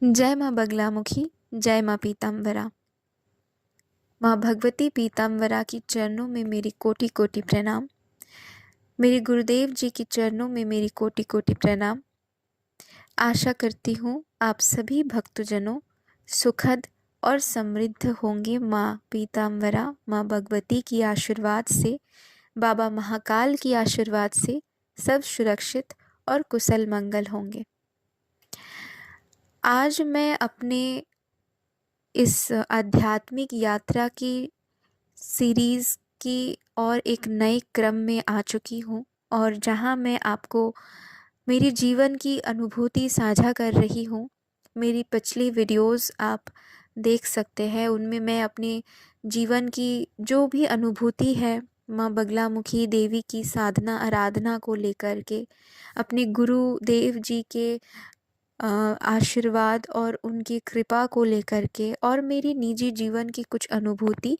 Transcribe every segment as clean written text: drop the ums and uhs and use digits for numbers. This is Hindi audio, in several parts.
जय माँ बगलामुखी, जय माँ पीताम्बरा। माँ भगवती पीताम्बरा की चरणों में मेरी कोटि कोटि प्रणाम। मेरे गुरुदेव जी के चरणों में मेरी कोटि कोटि प्रणाम। आशा करती हूँ आप सभी भक्तजनों सुखद और समृद्ध होंगे। माँ पीताम्बरा, माँ भगवती की आशीर्वाद से, बाबा महाकाल की आशीर्वाद से सब सुरक्षित और कुशल मंगल होंगे। आज मैं अपने इस आध्यात्मिक यात्रा की सीरीज़ की और एक नए क्रम में आ चुकी हूँ, और जहाँ मैं आपको मेरी जीवन की अनुभूति साझा कर रही हूँ। मेरी पिछली वीडियोस आप देख सकते हैं, उनमें मैं अपने जीवन की जो भी अनुभूति है माँ बगलामुखी देवी की साधना आराधना को लेकर के, अपने गुरुदेव जी के आशीर्वाद और उनकी कृपा को लेकर के, और मेरी निजी जीवन की कुछ अनुभूति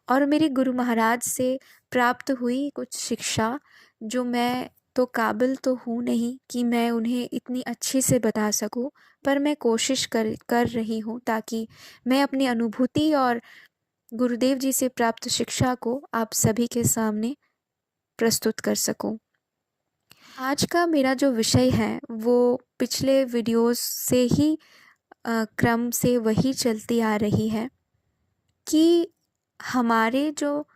और मेरे गुरु महाराज से प्राप्त हुई कुछ शिक्षा, जो मैं तो काबिल तो हूँ नहीं कि मैं उन्हें इतनी अच्छे से बता सकूँ, पर मैं कोशिश कर रही हूँ ताकि मैं अपनी अनुभूति और गुरुदेव जी से प्राप्त शिक्षा को आप सभी के सामने प्रस्तुत कर सकूँ। आज का मेरा जो विषय है वो पिछले वीडियोस से ही क्रम से वही चलती आ रही है कि हमारे जो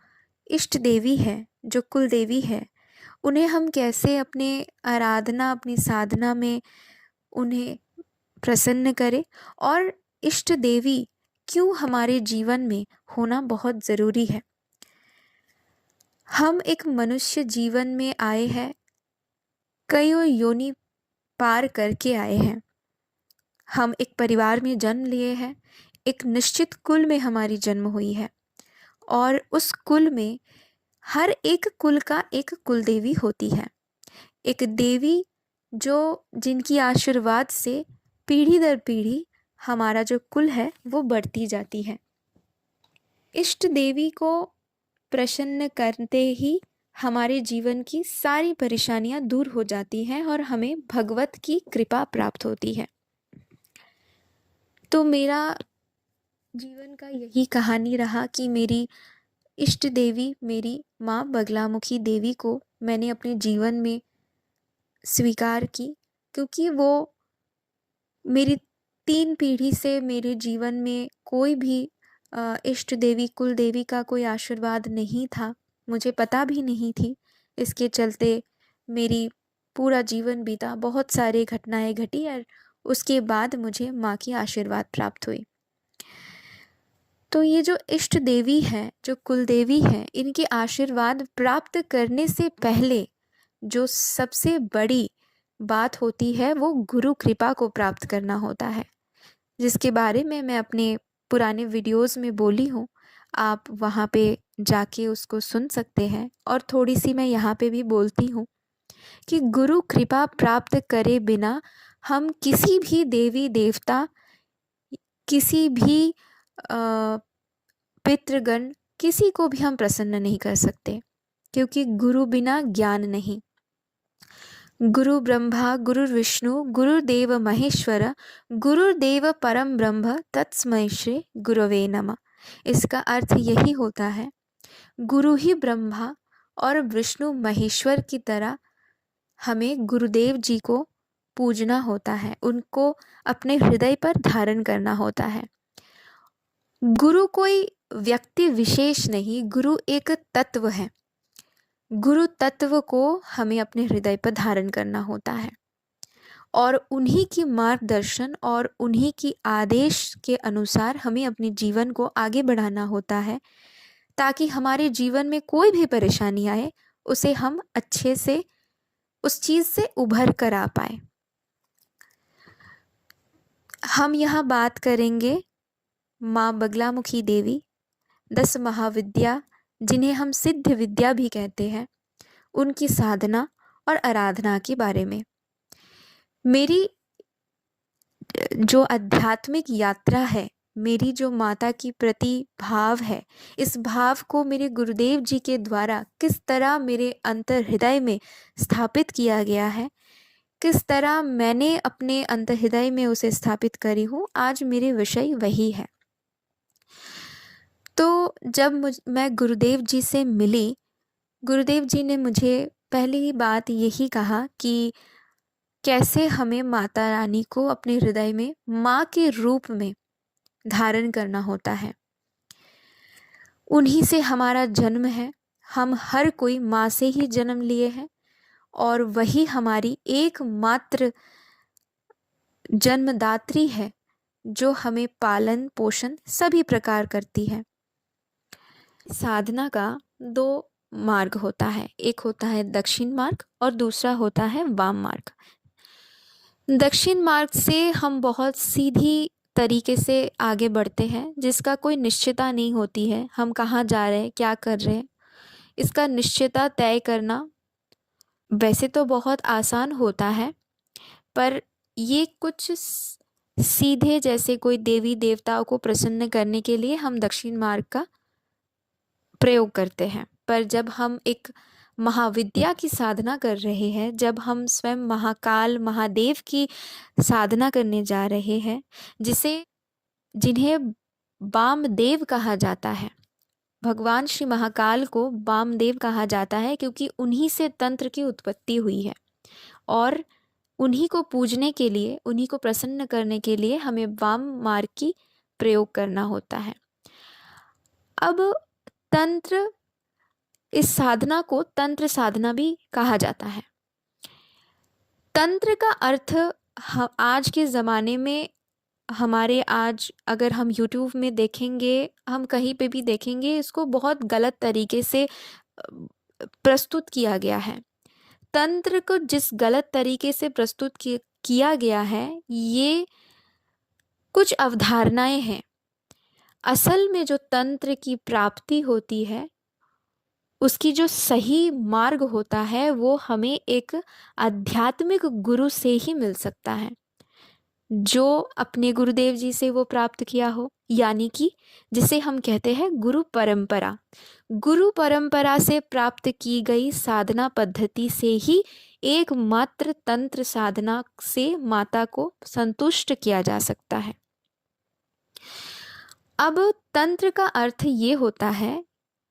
इष्ट देवी है, जो कुल देवी है, उन्हें हम कैसे अपने आराधना, अपनी साधना में उन्हें प्रसन्न करें, और इष्ट देवी क्यों हमारे जीवन में होना बहुत ज़रूरी है। हम एक मनुष्य जीवन में आए हैं, कईयों योनि पार करके आए हैं। हम एक परिवार में जन्म लिए हैं, एक निश्चित कुल में हमारी जन्म हुई है, और उस कुल में हर एक कुल का एक कुल देवी होती है। एक देवी जो जिनकी आशीर्वाद से पीढ़ी दर पीढ़ी हमारा जो कुल है वो बढ़ती जाती है। इष्ट देवी को प्रसन्न करते ही हमारे जीवन की सारी परेशानियां दूर हो जाती हैं और हमें भगवत की कृपा प्राप्त होती है। तो मेरा जीवन का यही कहानी रहा कि मेरी इष्ट देवी, मेरी माँ बगलामुखी देवी को मैंने अपने जीवन में स्वीकार की, क्योंकि वो मेरी 3 पीढ़ी से मेरे जीवन में कोई भी इष्ट देवी, कुल देवी का कोई आशीर्वाद नहीं था, मुझे पता भी नहीं थी। इसके चलते मेरी पूरा जीवन बीता, बहुत सारी घटनाएं घटी, और उसके बाद मुझे माँ की आशीर्वाद प्राप्त हुई। तो ये जो इष्ट देवी है, जो कुल देवी है, इनके आशीर्वाद प्राप्त करने से पहले जो सबसे बड़ी बात होती है वो गुरु कृपा को प्राप्त करना होता है, जिसके बारे में मैं अपने पुराने वीडियोस में बोली हूँ। आप वहाँ पे जाके उसको सुन सकते हैं, और थोड़ी सी मैं यहाँ पे भी बोलती हूँ कि गुरु कृपा प्राप्त करे बिना हम किसी भी देवी देवता, किसी भी पितृगण, किसी को भी हम प्रसन्न नहीं कर सकते, क्योंकि गुरु बिना ज्ञान नहीं। गुरु ब्रह्मा गुरु विष्णु गुरुदेव महेश्वर गुरुदेव परम ब्रह्म तत्स्मै श्री गुरवे नमः। इसका अर्थ यही होता है, गुरु ही ब्रह्मा और विष्णु महेश्वर की तरह हमें गुरुदेव जी को पूजना होता है, उनको अपने हृदय पर धारण करना होता है। गुरु कोई व्यक्ति विशेष नहीं, गुरु एक तत्व है। गुरु तत्व को हमें अपने हृदय पर धारण करना होता है, और उन्हीं की मार्गदर्शन और उन्हीं की आदेश के अनुसार हमें अपने जीवन को आगे बढ़ाना होता है, ताकि हमारे जीवन में कोई भी परेशानी आए उसे हम अच्छे से, उस चीज़ से उभर कर आ पाए। हम यहाँ बात करेंगे माँ बगलामुखी देवी, 10 महाविद्या, जिन्हें हम सिद्ध विद्या भी कहते हैं, उनकी साधना और आराधना के बारे में। मेरी जो आध्यात्मिक यात्रा है, मेरी जो माता की प्रति भाव है, इस भाव को मेरे गुरुदेव जी के द्वारा किस तरह मेरे अंतर हृदय में स्थापित किया गया है, किस तरह मैंने अपने अंतर्हृदय में उसे स्थापित करी हूँ, आज मेरे विषय वही है। तो जब मैं गुरुदेव जी से मिली, गुरुदेव जी ने मुझे पहली ही बात यही कहा कि कैसे हमें माता रानी को अपने हृदय में माँ के रूप में धारण करना होता है। उन्हीं से हमारा जन्म है, हम हर कोई माँ से ही जन्म लिए हैं और वही हमारी एकमात्र जन्मदात्री है जो हमें पालन पोषण सभी प्रकार करती है। साधना का दो मार्ग होता है, एक होता है दक्षिण मार्ग और दूसरा होता है वाम मार्ग। दक्षिण मार्ग से हम बहुत सीधी तरीके से आगे बढ़ते हैं, जिसका कोई निश्चितता नहीं होती है, हम कहाँ जा रहे हैं, क्या कर रहे हैं, इसका निश्चितता तय करना वैसे तो बहुत आसान होता है, पर ये कुछ सीधे जैसे कोई देवी देवताओं को प्रसन्न करने के लिए हम दक्षिण मार्ग का प्रयोग करते हैं। पर जब हम एक महाविद्या की साधना कर रहे हैं, जब हम स्वयं महाकाल महादेव की साधना करने जा रहे हैं, जिन्हें वामदेव कहा जाता है, भगवान श्री महाकाल को वामदेव कहा जाता है क्योंकि उन्हीं से तंत्र की उत्पत्ति हुई है और उन्हीं को पूजने के लिए, उन्हीं को प्रसन्न करने के लिए हमें वाम मार्ग की प्रयोग करना होता है। अब तंत्र, इस साधना को तंत्र साधना भी कहा जाता है। तंत्र का अर्थ आज के ज़माने में हमारे आज अगर हम YouTube में देखेंगे, हम कहीं पे भी देखेंगे, इसको बहुत गलत तरीके से प्रस्तुत किया गया है। तंत्र को जिस गलत तरीके से प्रस्तुत किया गया है, ये कुछ अवधारणाएं हैं। असल में जो तंत्र की प्राप्ति होती है, उसकी जो सही मार्ग होता है, वो हमें एक आध्यात्मिक गुरु से ही मिल सकता है, जो अपने गुरुदेव जी से वो प्राप्त किया हो, यानी कि जिसे हम कहते हैं गुरु परंपरा। गुरु परंपरा से प्राप्त की गई साधना पद्धति से ही एकमात्र तंत्र साधना से माता को संतुष्ट किया जा सकता है। अब तंत्र का अर्थ ये होता है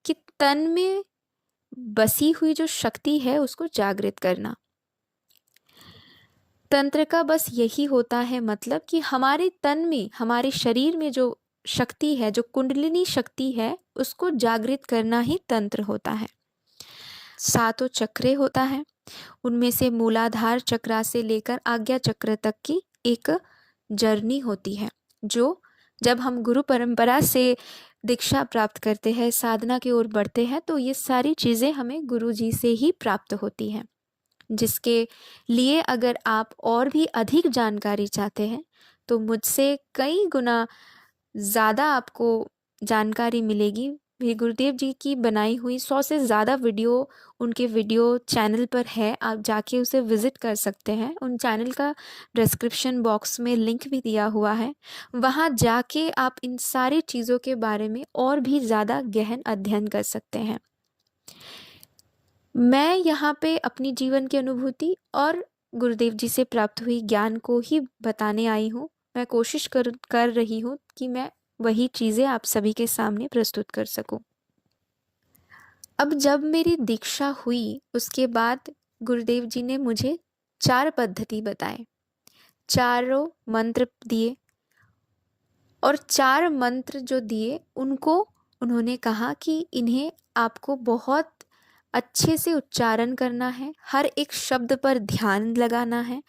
कि तन में बसी हुई जो शक्ति है उसको जागृत करना। तंत्र का बस यही होता है मतलब कि हमारे तन में, हमारे शरीर में जो शक्ति है, जो कुंडलिनी शक्ति है, उसको जागृत करना ही तंत्र होता है। सातों चक्रे होता है, उनमें से मूलाधार चक्रा से लेकर आज्ञा चक्र तक की एक जर्नी होती है, जो जब हम गुरु परंपरा से दीक्षा प्राप्त करते हैं, साधना की ओर बढ़ते हैं, तो ये सारी चीज़ें हमें गुरु जी से ही प्राप्त होती हैं। जिसके लिए अगर आप और भी अधिक जानकारी चाहते हैं तो मुझसे कई गुना ज़्यादा आपको जानकारी मिलेगी। मेरे गुरुदेव जी की बनाई हुई 100 से ज़्यादा वीडियो उनके वीडियो चैनल पर है, आप जाके उसे विज़िट कर सकते हैं। उन चैनल का डिस्क्रिप्शन बॉक्स में लिंक भी दिया हुआ है, वहाँ जाके आप इन सारी चीज़ों के बारे में और भी ज़्यादा गहन अध्ययन कर सकते हैं। मैं यहाँ पे अपनी जीवन की अनुभूति और गुरुदेव जी से प्राप्त हुई ज्ञान को ही बताने आई हूँ। मैं कोशिश कर रही हूँ कि मैं वही चीज़ें आप सभी के सामने प्रस्तुत कर सकूँ। अब जब मेरी दीक्षा हुई, उसके बाद गुरुदेव जी ने मुझे 4 पद्धति बताए, चारों मंत्र दिए और 4 मंत्र जो दिए उनको उन्होंने कहा कि इन्हें आपको बहुत अच्छे से उच्चारण करना है, हर एक शब्द पर ध्यान लगाना है,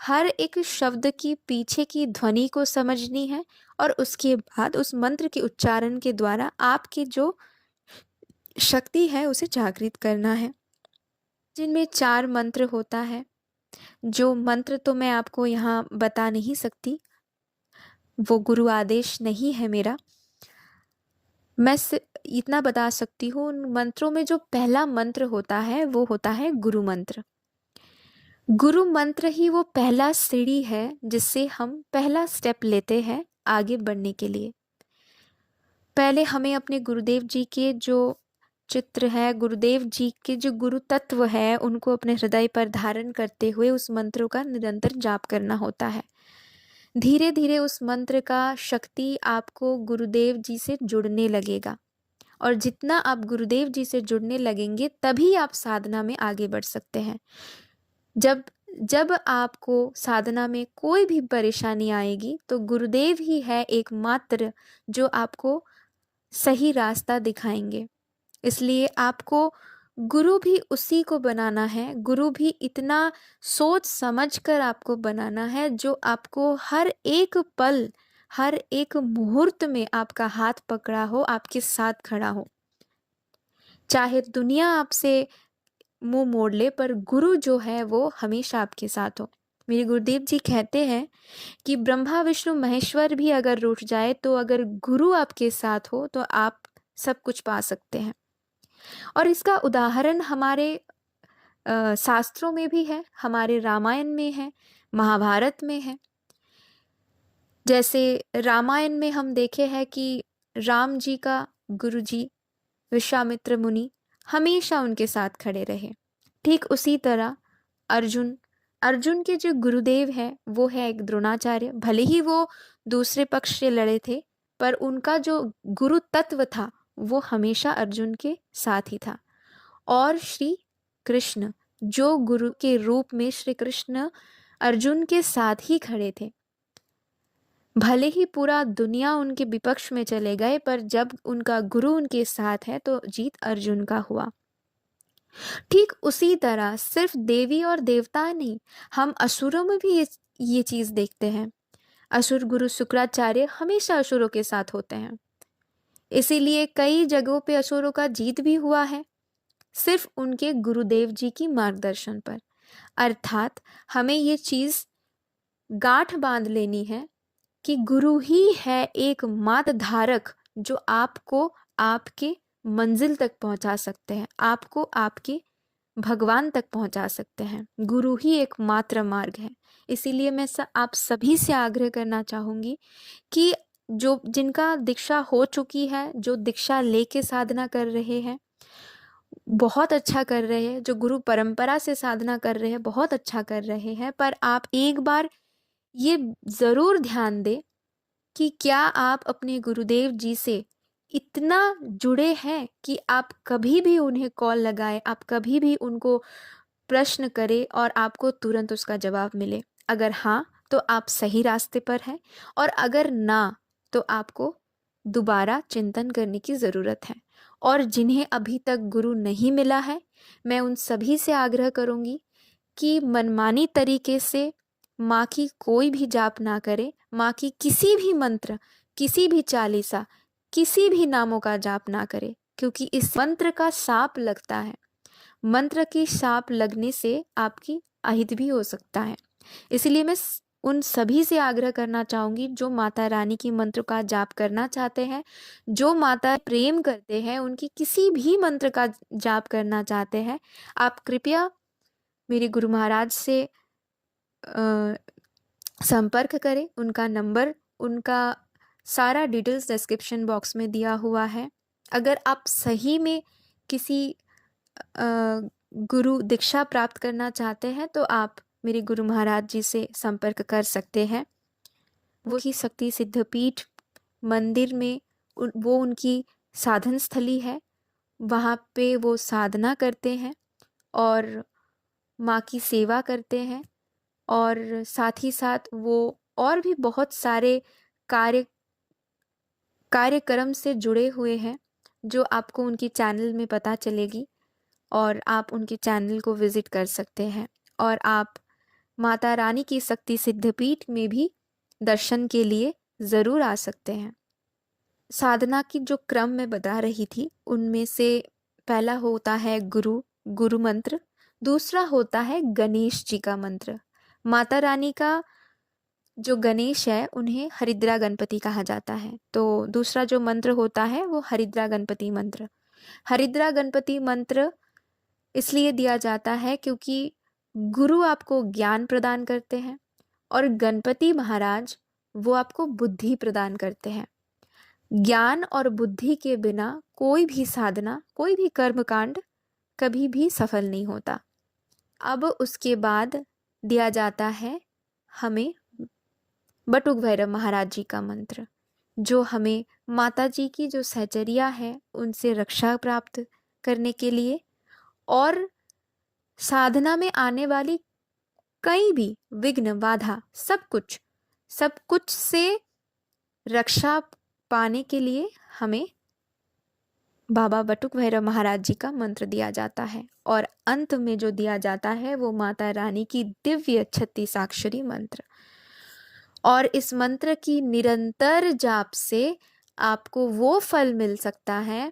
हर एक शब्द की पीछे की ध्वनि को समझनी है और उसके बाद उस मंत्र के उच्चारण के द्वारा आपकी जो शक्ति है उसे जागृत करना है। जिनमें 4 मंत्र होता है, जो मंत्र तो मैं आपको यहाँ बता नहीं सकती, वो गुरु आदेश नहीं है मेरा। मैं इतना बता सकती हूँ, उन मंत्रों में जो पहला मंत्र होता है वो होता है गुरु मंत्र। गुरु मंत्र ही वो पहला सीढ़ी है जिससे हम पहला स्टेप लेते हैं आगे बढ़ने के लिए। पहले हमें अपने गुरुदेव जी के जो चित्र है, गुरुदेव जी के जो गुरु तत्व है उनको अपने हृदय पर धारण करते हुए उस मंत्रों का निरंतर जाप करना होता है। धीरे धीरे उस मंत्र का शक्ति आपको गुरुदेव जी से जुड़ने लगेगा, और जितना आप गुरुदेव जी से जुड़ने लगेंगे तभी आप साधना में आगे बढ़ सकते हैं। जब जब आपको साधना में कोई भी परेशानी आएगी तो गुरुदेव ही है एकमात्र जो आपको सही रास्ता दिखाएंगे। इसलिए आपको गुरु भी उसी को बनाना है, गुरु भी इतना सोच समझ कर आपको बनाना है जो आपको हर एक पल, हर एक मुहूर्त में आपका हाथ पकड़ा हो, आपके साथ खड़ा हो। चाहे दुनिया आपसे मुंह मोड़ ले, पर गुरु जो है वो हमेशा आपके साथ हो। मेरे गुरुदेव जी कहते हैं कि ब्रह्मा विष्णु महेश्वर भी अगर रूठ जाए तो अगर गुरु आपके साथ हो तो आप सब कुछ पा सकते हैं। और इसका उदाहरण हमारे शास्त्रों में भी है, हमारे रामायण में है, महाभारत में है। जैसे रामायण में हम देखे हैं कि राम जी का गुरु जी विश्वामित्र मुनि हमेशा उनके साथ खड़े रहे। ठीक उसी तरह अर्जुन अर्जुन के जो गुरुदेव है वो है एक द्रोणाचार्य। भले ही वो दूसरे पक्ष से लड़े थे, पर उनका जो गुरु तत्व था वो हमेशा अर्जुन के साथ ही था। और श्री कृष्ण जो गुरु के रूप में श्री कृष्ण अर्जुन के साथ ही खड़े थे। भले ही पूरा दुनिया उनके विपक्ष में चले गए, पर जब उनका गुरु उनके साथ है तो जीत अर्जुन का हुआ। ठीक उसी तरह सिर्फ देवी और देवता नहीं, हम असुरों में भी ये चीज देखते हैं। असुर गुरु शुक्राचार्य हमेशा असुरों के साथ होते हैं, इसीलिए कई जगहों पे असुरों का जीत भी हुआ है, सिर्फ उनके गुरुदेव जी की मार्गदर्शन पर। अर्थात हमें ये चीज गांठ बांध लेनी है कि गुरु ही है एक मार्ग धारक जो आपको आपके मंजिल तक पहुंचा सकते हैं, आपको आपके भगवान तक पहुंचा सकते हैं। गुरु ही एकमात्र मार्ग है। इसीलिए मैं आप सभी से आग्रह करना चाहूंगी कि जो जिनका दीक्षा हो चुकी है, जो दीक्षा लेके साधना कर रहे हैं बहुत अच्छा कर रहे हैं, जो गुरु परंपरा से साधना कर रहे हैं बहुत अच्छा कर रहे हैं, पर आप एक बार ये जरूर ध्यान दें कि क्या आप अपने गुरुदेव जी से इतना जुड़े हैं कि आप कभी भी उन्हें कॉल लगाएं, आप कभी भी उनको प्रश्न करें और आपको तुरंत उसका जवाब मिले। अगर हाँ तो आप सही रास्ते पर हैं, और अगर ना तो आपको दोबारा चिंतन करने की ज़रूरत है। और जिन्हें अभी तक गुरु नहीं मिला है, मैं उन सभी से आग्रह करूँगी कि मनमानी तरीके से माँ की कोई भी जाप ना करे, माँ की किसी भी मंत्र, किसी भी चालीसा, किसी भी नामों का जाप ना करे, क्योंकि इस मंत्र का साप लगता है। मंत्र की साप लगने से आपकी अहित भी हो सकता है। इसलिए मैं उन सभी से आग्रह करना चाहूंगी जो माता रानी की मंत्र का जाप करना चाहते हैं, जो माता प्रेम करते हैं, उनकी किसी भी मंत्र का जाप करना चाहते हैं, आप कृपया मेरे गुरु महाराज से संपर्क करें। उनका नंबर, उनका सारा डिटेल्स डिस्क्रिप्शन बॉक्स में दिया हुआ है। अगर आप सही में किसी गुरु दीक्षा प्राप्त करना चाहते हैं तो आप मेरे गुरु महाराज जी से संपर्क कर सकते हैं। वो ही शक्ति सिद्धपीठ मंदिर में वो उनकी साधन स्थली है, वहाँ पे वो साधना करते हैं और माँ की सेवा करते हैं, और साथ ही साथ वो और भी बहुत सारे कार्यक्रम से जुड़े हुए हैं जो आपको उनकी चैनल में पता चलेगी, और आप उनके चैनल को विज़िट कर सकते हैं। और आप माता रानी की शक्ति सिद्धपीठ में भी दर्शन के लिए ज़रूर आ सकते हैं। साधना की जो क्रम मैं बता रही थी उनमें से पहला होता है गुरु मंत्र, दूसरा होता है गणेश जी का मंत्र। माता रानी का जो गणेश है उन्हें हरिद्रा गणपति कहा जाता है, तो दूसरा जो मंत्र होता है वो हरिद्रा गणपति मंत्र। हरिद्रा गणपति मंत्र इसलिए दिया जाता है क्योंकि गुरु आपको ज्ञान प्रदान करते हैं और गणपति महाराज वो आपको बुद्धि प्रदान करते हैं। ज्ञान और बुद्धि के बिना कोई भी साधना, कोई भी कर्मकांड कभी भी सफल नहीं होता। अब उसके बाद दिया जाता है हमें बटुक भैरव महाराज जी का मंत्र, जो हमें माता जी की जो सहचर्या है उनसे रक्षा प्राप्त करने के लिए और साधना में आने वाली कई भी विघ्न बाधा सब कुछ से रक्षा पाने के लिए हमें बाबा बटुक भैरव महाराज जी का मंत्र दिया जाता है। और अंत में जो दिया जाता है वो माता रानी की दिव्य 36 मंत्र। और इस मंत्र की निरंतर जाप से आपको वो फल मिल सकता है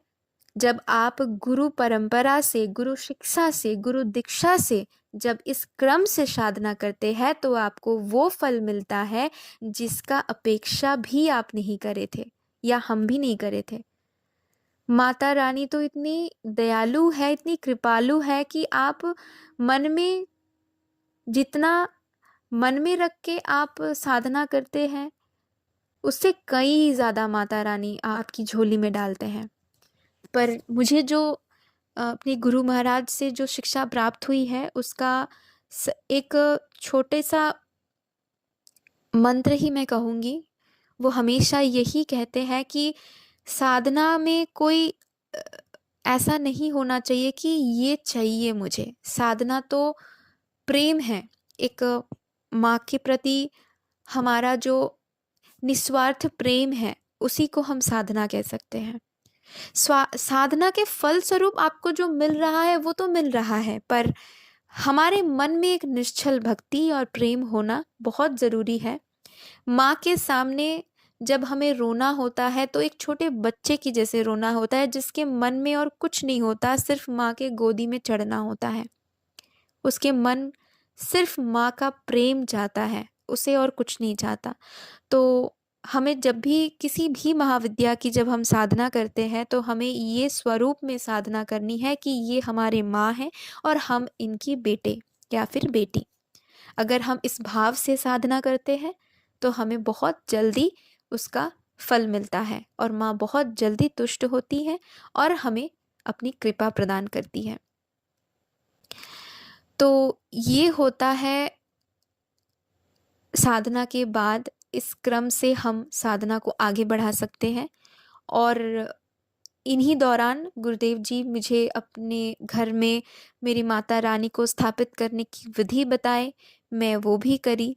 जब आप गुरु परंपरा से, गुरु शिक्षा से, गुरु दीक्षा से जब इस क्रम से साधना करते हैं तो आपको वो फल मिलता है जिसका अपेक्षा भी आप नहीं करे थे या हम भी नहीं करे थे। माता रानी तो इतनी दयालु है, इतनी कृपालु है कि आप मन में जितना मन में रख के आप साधना करते हैं उससे कई ज़्यादा माता रानी आपकी झोली में डालते हैं। पर मुझे जो अपने गुरु महाराज से जो शिक्षा प्राप्त हुई है उसका एक छोटे सा मंत्र ही मैं कहूँगी। वो हमेशा यही कहते हैं कि साधना में कोई ऐसा नहीं होना चाहिए कि ये चाहिए मुझे। साधना तो प्रेम है, एक माँ के प्रति हमारा जो निस्वार्थ प्रेम है उसी को हम साधना कह सकते हैं। साधना के फल स्वरूप आपको जो मिल रहा है वो तो मिल रहा है, पर हमारे मन में एक निश्चल भक्ति और प्रेम होना बहुत ज़रूरी है। माँ के सामने जब हमें रोना होता है तो एक छोटे बच्चे की जैसे रोना होता है जिसके मन में और कुछ नहीं होता, सिर्फ माँ के गोदी में चढ़ना होता है। उसके मन सिर्फ माँ का प्रेम चाहता है, उसे और कुछ नहीं चाहता। तो हमें जब भी किसी भी महाविद्या की जब हम साधना करते हैं तो हमें ये स्वरूप में साधना करनी है कि ये हमारे माँ हैं और हम इनकी बेटे या फिर बेटी। अगर हम इस भाव से साधना करते हैं तो हमें बहुत जल्दी उसका फल मिलता है और माँ बहुत जल्दी तुष्ट होती है और हमें अपनी कृपा प्रदान करती है। तो ये होता है साधना के बाद। इस क्रम से हम साधना को आगे बढ़ा सकते हैं और इन्हीं दौरान गुरुदेव जी मुझे अपने घर में मेरी माता रानी को स्थापित करने की विधि बताए, मैं वो भी करी।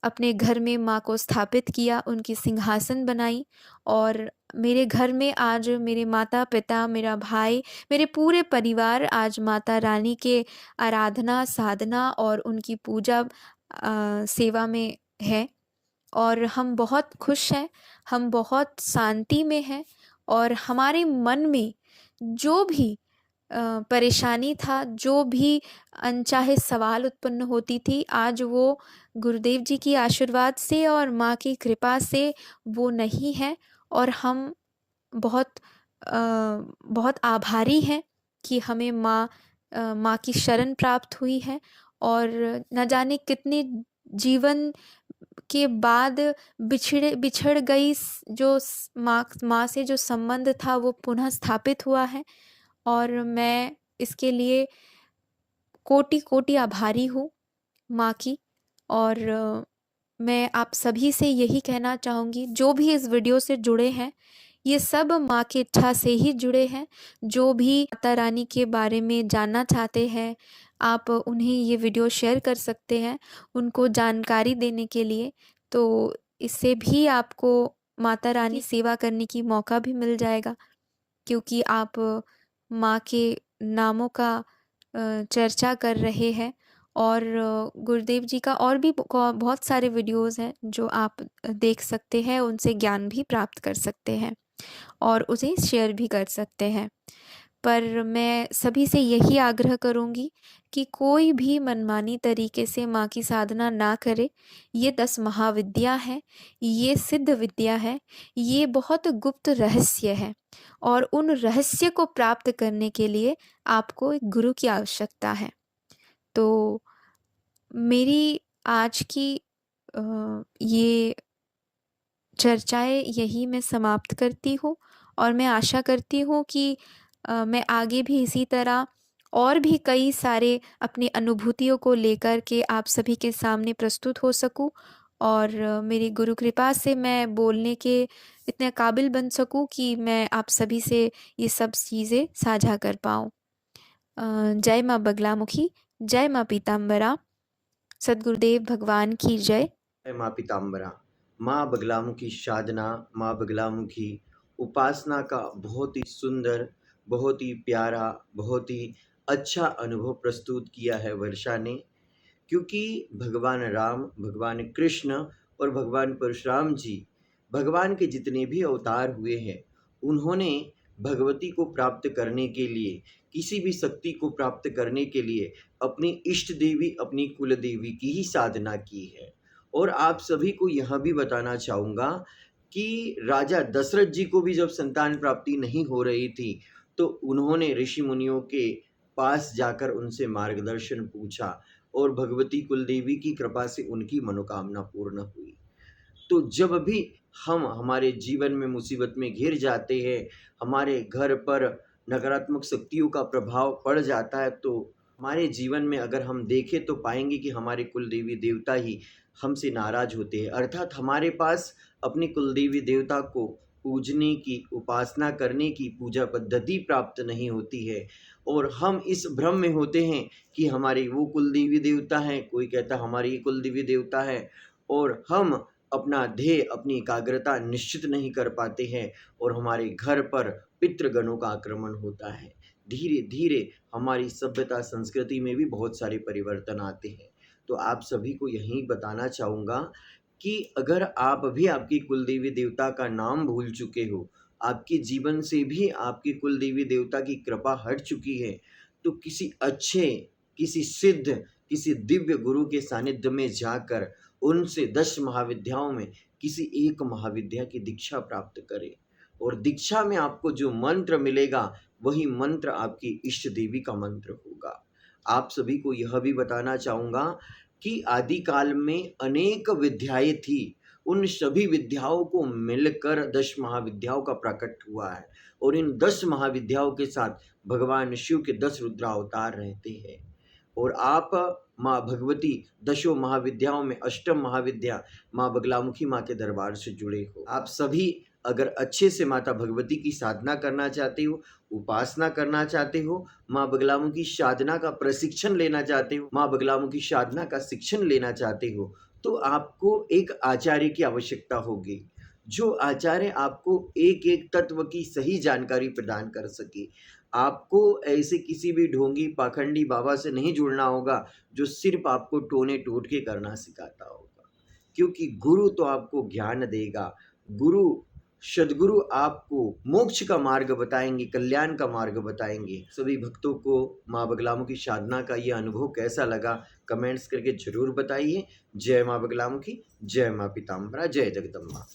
अपने घर में माँ को स्थापित किया, उनकी सिंहासन बनाई और मेरे घर में आज मेरे माता पिता, मेरा भाई, मेरे पूरे परिवार आज माता रानी के आराधना, साधना और उनकी पूजा सेवा में है और हम बहुत खुश हैं, हम बहुत शांति में हैं और हमारे मन में जो भी परेशानी था, जो भी अनचाहे सवाल उत्पन्न होती थी, आज वो गुरुदेव जी की आशीर्वाद से और माँ की कृपा से वो नहीं है और हम बहुत बहुत आभारी हैं कि हमें माँ की शरण प्राप्त हुई है और न जाने कितने जीवन के बाद बिछड़ गई जो माँ से जो संबंध था वो पुनः स्थापित हुआ है और मैं इसके लिए कोटि कोटि आभारी हूँ माँ की। और मैं आप सभी से यही कहना चाहूँगी जो भी इस वीडियो से जुड़े हैं ये सब माँ की इच्छा से ही जुड़े हैं। जो भी माता रानी के बारे में जानना चाहते हैं आप उन्हें ये वीडियो शेयर कर सकते हैं उनको जानकारी देने के लिए। तो इससे भी आपको माता रानी सेवा करने की मौका भी मिल जाएगा क्योंकि आप माँ के नामों का चर्चा कर रहे हैं। और गुरुदेव जी का और भी बहुत सारे वीडियोस हैं जो आप देख सकते हैं, उनसे ज्ञान भी प्राप्त कर सकते हैं और उसे शेयर भी कर सकते हैं। पर मैं सभी से यही आग्रह करूँगी कि कोई भी मनमानी तरीके से माँ की साधना ना करे। ये 10 महाविद्या है, ये सिद्ध विद्या है, ये बहुत गुप्त रहस्य है और उन रहस्य को प्राप्त करने के लिए आपको एक गुरु की आवश्यकता है। तो मेरी आज की ये चर्चाएँ यहीं मैं समाप्त करती हूँ और मैं आशा करती हूँ कि मैं आगे भी इसी तरह और भी कई सारे अपनी अनुभूतियों को लेकर के आप सभी के सामने प्रस्तुत हो सकूँ और मेरी गुरु कृपा से मैं बोलने के इतने काबिल बन सकूँ कि मैं आप सभी से ये सब चीज़ें साझा कर पाऊँ। जय माँ बगलामुखी, जय माँ पीताम्बरा, सद्गुरुदेव भगवान की जय। जय माँ पीताम्बरा। माँ बगलामुखी साधना, माँ बगलामुखी उपासना का बहुत ही सुंदर, बहुत ही प्यारा, बहुत ही अच्छा अनुभव प्रस्तुत किया है वर्षा ने। क्योंकि भगवान राम, भगवान कृष्ण और भगवान परशुराम जी, भगवान के जितने भी अवतार हुए हैं, उन्होंने भगवती को प्राप्त करने के लिए, किसी भी शक्ति को प्राप्त करने के लिए अपनी इष्ट देवी, अपनी कुल देवी की ही साधना की है। और आप सभी को यह भी बताना चाहूँगा कि राजा दशरथ जी को भी जब संतान प्राप्ति नहीं हो रही थी, तो उन्होंने ऋषि मुनियों के पास जाकर उनसे मार्गदर्शन पूछा और भगवती कुलदेवी की कृपा से उनकी मनोकामना पूर्ण हुई। तो जब भी हम हमारे जीवन में मुसीबत में घिर जाते हैं, हमारे घर पर नकारात्मक शक्तियों का प्रभाव पड़ जाता है, तो हमारे जीवन में अगर हम देखें तो पाएँगे कि हमारे कुलदेवी देवता ही हमसे नाराज़ होते हैं। अर्थात हमारे पास अपनी कुलदेवी देवता को पूजने की, उपासना करने की पूजा पद्धति प्राप्त नहीं होती है और हम इस भ्रम में होते हैं कि हमारी वो कुलदेवी देवता हैं, कोई कहता हमारी ये कुलदेवी देवता है और हम अपना ध्येय, अपनी एकाग्रता निश्चित नहीं कर पाते हैं और हमारे घर पर पितृगणों का आक्रमण होता है। धीरे-धीरे हमारी सभ्यता, संस्कृति में भी बहुत सारे परिवर्तन आते हैं। तो आप सभी को यही बताना चाहूँगा कि अगर आप भी आपकी कुलदेवी देवता का नाम भूल चुके हो, आपके जीवन से भी आपकी कुलदेवी देवता की कृपा हट चुकी है, तो किसी अच्छे, किसी सिद्ध, किसी दिव्य गुरु के सानिध्य में जाकर उनसे 10 महाविद्याओं में किसी एक महाविद्या की दीक्षा प्राप्त करें और दीक्षा में आपको जो मंत्र मिलेगा, वही मंत्र आपकी इष्ट देवी का मंत्र होगा। आप सभी को यह भी बताना चाहूँगा कि आदिकाल में अनेक विद्याएँ थी, उन सभी विद्याओं को मिलकर 10 महाविद्याओं का प्रकट हुआ है और इन 10 महाविद्याओं के साथ भगवान शिव के 10 रुद्रावतार रहते हैं। और आप माँ भगवती दशों महाविद्याओं में अष्टम महाविद्या माँ बगलामुखी माँ के दरबार से जुड़े हो। आप सभी अगर अच्छे से माता भगवती की साधना करना चाहते हो, उपासना करना चाहते हो, माँ बगलामुखी साधना का प्रशिक्षण लेना चाहते हो, माँ बगलामुखी साधना का शिक्षण लेना चाहते हो, तो आपको एक आचार्य की आवश्यकता होगी, जो आचार्य आपको एक-एक तत्व की सही जानकारी प्रदान कर सके। आपको ऐसे किसी भी ढोंगी, पाखंडी बाबा से नहीं जुड़ना होगा, जो सिर्फ़ आपको टोने-टोटके करना सिखाता होगा। क्योंकि गुरु तो आपको ज्ञान देगा, गुरु सद्गुरु आपको मोक्ष का मार्ग बताएँगे, कल्याण का मार्ग बताएँगे। सभी भक्तों को माँ बगलामुखी साधना का ये अनुभव कैसा लगा, कमेंट्स करके ज़रूर बताइए। जय माँ बगलामुखी, जय माँ पीताम्बरा, जय जगदम्बा।